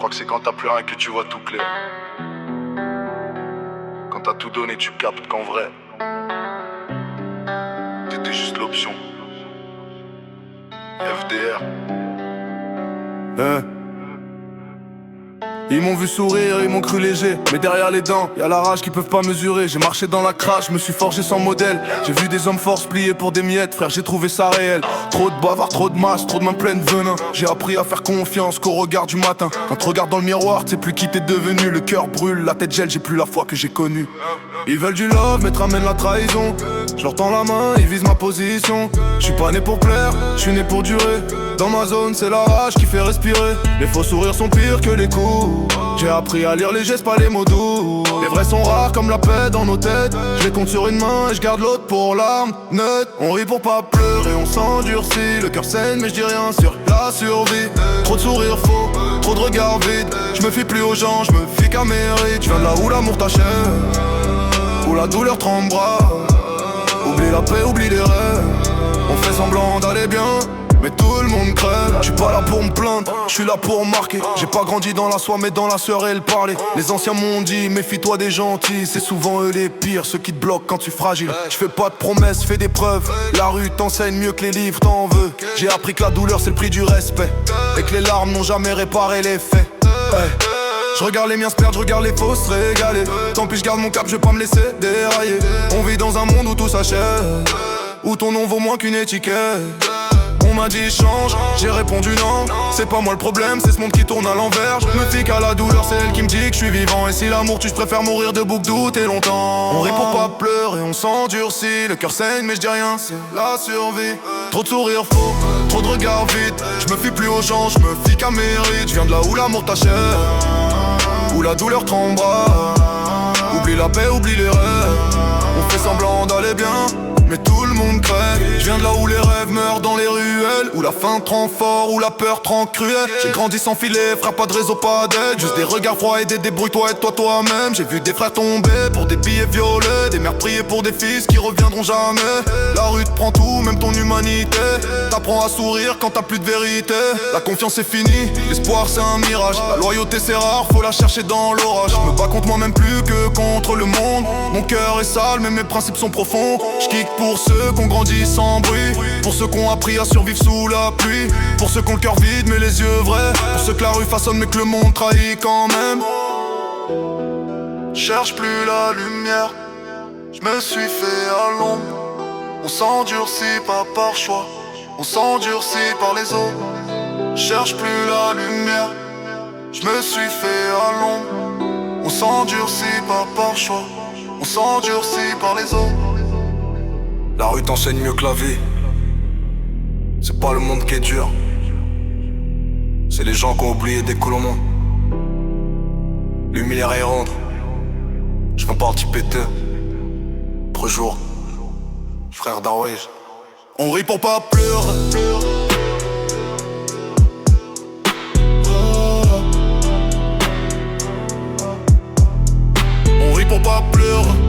crois que c'est quand t'as plus rien que tu vois tout clair. Quand t'as tout donné, tu captes qu'en vrai, t'étais juste l'option. FDR. Ils m'ont vu sourire, ils m'ont cru léger. Mais derrière les dents, y'a la rage qu'ils peuvent pas mesurer. J'ai marché dans la crache, me suis forgé sans modèle. J'ai vu des hommes forts se plier pour des miettes. Frère, j'ai trouvé ça réel. Trop de bavard, trop de masse, trop de mains pleines de venin. J'ai appris à faire confiance qu'au regard du matin. Quand tu regardes dans le miroir, tu sais plus qui t'es devenu. Le cœur brûle, la tête gèle, j'ai plus la foi que j'ai connue. Ils veulent du love, mais te ramènent la trahison. Je leur tends la main, ils visent ma position. Je suis pas né pour plaire, je suis né pour durer. Dans ma zone, c'est la rage qui fait respirer. Les faux sourires sont pires que les coups. J'ai appris à lire les gestes, pas les mots doux. Les vrais sont rares comme la paix dans nos têtes. Je les compte sur une main et je garde l'autre pour l'arme. Net, on rit pour pas pleurer, on s'endurcit. Le cœur saigne mais je dis rien sur la survie. Trop de sourires faux, trop de regards vides. Je me fie plus aux gens, je me fie qu'à mérite. Je viens de là où l'amour t'achève, où la douleur trembera. Oublie la paix, oublie les rêves. On fait semblant d'aller bien, mais tout le monde crève. J'suis pas là pour me plaindre, j'suis là pour marquer. J'ai pas grandi dans la soie mais dans la sueur et le parler. Les anciens m'ont dit méfie-toi des gentils. C'est souvent eux les pires, ceux qui te bloquent quand tu es fragile. J'fais pas de promesses, fais des preuves. La rue t'enseigne mieux que les livres t'en veux. J'ai appris que la douleur c'est le prix du respect, et que les larmes n'ont jamais réparé les faits. Je regarde les miens se perdre, je regarde les faux se régaler. Tant pis je garde mon cap, je vais pas me laisser dérailler. On vit dans un monde où tout s'achève, où ton nom vaut moins qu'une étiquette. On m'a dit change, j'ai répondu non. C'est pas moi le problème, c'est ce monde qui tourne à l'envers. Je me fie qu'à la douleur, c'est elle qui me dit que je suis vivant. Et si l'amour tue, je préfère mourir debout que douter longtemps. On rit pour pas pleurer, on s'endurcit. Le cœur saigne mais je dis rien, c'est la survie. Trop de sourires faux, trop de regards vides. Je me fie plus aux gens, je me fie qu'à mérite. Je viens de là où l'amour t'achève, où la douleur trembera. Oublie la paix, oublie les rêves. On fait semblant d'aller bien, mais tout le monde crève. Je viens de là où les rêves meurent dans les ruelles, où la faim te rend fort, où la peur te rend cruel. J'ai grandi sans filet, frère, pas de réseau, pas d'aide. Juste des regards froids et des débrouille-toi, aide-toi toi-même. J'ai vu des frères tomber pour des billets violets, des mères prier pour des fils qui reviendront jamais. La rue te prend tout, même ton humanité. T'apprends à sourire quand t'as plus de vérité. La confiance est finie, l'espoir c'est un mirage. La loyauté c'est rare, faut la chercher dans l'orage. Je me bats contre moi-même plus que contre le monde. Mon cœur est sale mais mes principes sont profonds. J'kick pour ceux qu'on grandit sans bruit, pour ceux qu'on appris à survivre sous la pluie, pour ceux qu'on le cœur vide mais les yeux vrais, pour ceux que la rue façonne mais que le monde trahit quand même. Cherche plus la lumière, je me suis fait à l'ombre. On s'endurcit pas par choix, on s'endurcit par les autres. Cherche plus la lumière, je me suis fait à l'ombre. On s'endurcit pas par choix, on s'endurcit par les autres. La rue t'enseigne mieux que la vie. C'est pas le monde qui est dur, c'est les gens qui ont oublié dès que l'on monte. L'humilier et rendre, je fais partie pété. Autre jour, frère Darwish. On rit pour pas pleurer. On rit pour pas pleurer.